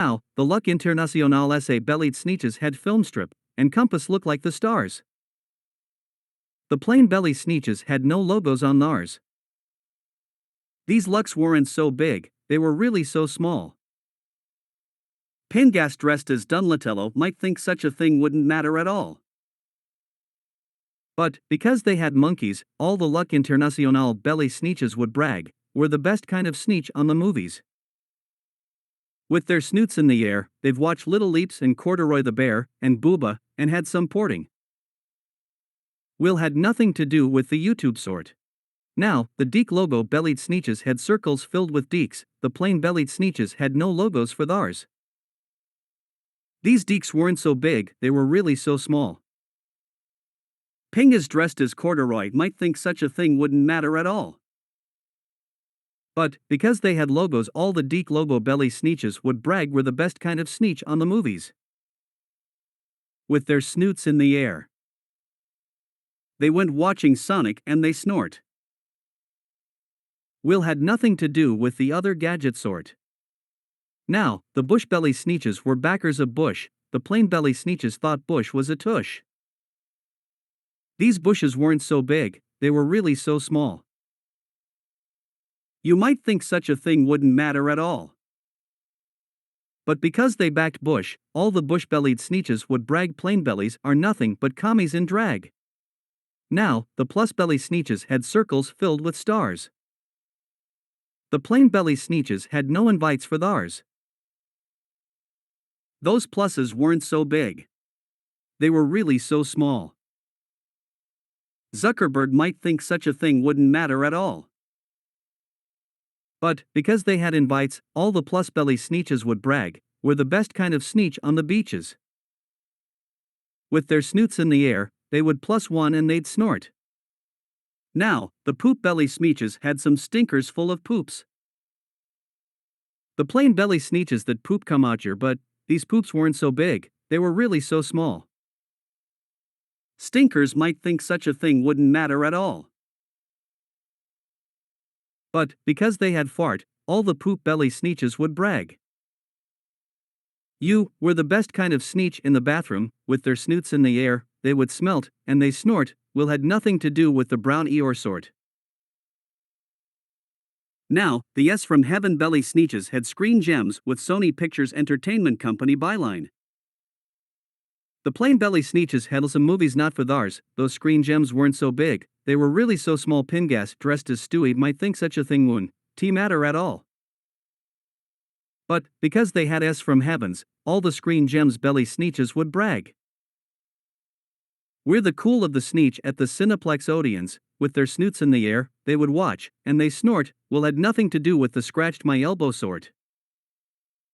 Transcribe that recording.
Now, the Luck Internacional SA bellied Sneetches had film strip, and compass look like the stars. The plain belly Sneetches had no logos on theirs. These lucks weren't so big, they were really so small. Pingas dressed as Dunlatello might think such a thing wouldn't matter at all. But, because they had monkeys, all the Luck Internacional belly Sneetches would brag, were the best kind of Sneetch on the movies. With their snoots in the air, they've watched Little Leaps and Corduroy the Bear, and Booba, and had some porting. Will had nothing to do with the YouTube sort. Now, the Deke logo bellied Sneetches had circles filled with Dekes, the plain bellied Sneetches had no logos for theirs. These Dekes weren't so big, they were really so small. Pingas dressed as Corduroy might think such a thing wouldn't matter at all. But, because they had logos, all the Deke logo belly Sneetches would brag were the best kind of Sneetch on the movies. With their snoots in the air. They went watching Sonic and they snort. Will had nothing to do with the other gadget sort. Now, the bush belly Sneetches were backers of Bush, the plain belly Sneetches thought Bush was a tush. These bushes weren't so big, they were really so small. You might think such a thing wouldn't matter at all. But because they backed Bush, all the bush-bellied Sneetches would brag plain bellies are nothing but commies in drag. Now, the plus-belly Sneetches had circles filled with stars. The plain belly Sneetches had no invites for theirs. Those pluses weren't so big. They were really so small. Zuckerberg might think such a thing wouldn't matter at all. But, because they had invites, all the plus-belly Sneetches would brag, were the best kind of Sneetch on the beaches. With their snoots in the air, they would plus one and they'd snort. Now, the poop-belly Sneetches had some stinkers full of poops. The plain belly Sneetches that poop come out here, but these poops weren't so big, they were really so small. Stinkers might think such a thing wouldn't matter at all. But, because they had fart, all the poop-belly Sneetches would brag. You were the best kind of Sneetch in the bathroom, with their snoots in the air, they would smelt, and they snort, Will had nothing to do with the brown Eeyore sort. Now, the S from Heaven belly Sneetches had screen gems with Sony Pictures Entertainment Company byline. The plain belly Sneetches had some movies not for theirs, those screen gems weren't so big, they were really so small. Pingas dressed as Stewie might think such a thing wouldn't matter at all. But, because they had S from Heavens, all the screen gems belly Sneetches would brag. We're the cool of the Sneetch at the Cineplex audience, with their snoots in the air, they would watch, and they snort, Will had nothing to do with the scratched my elbow sort.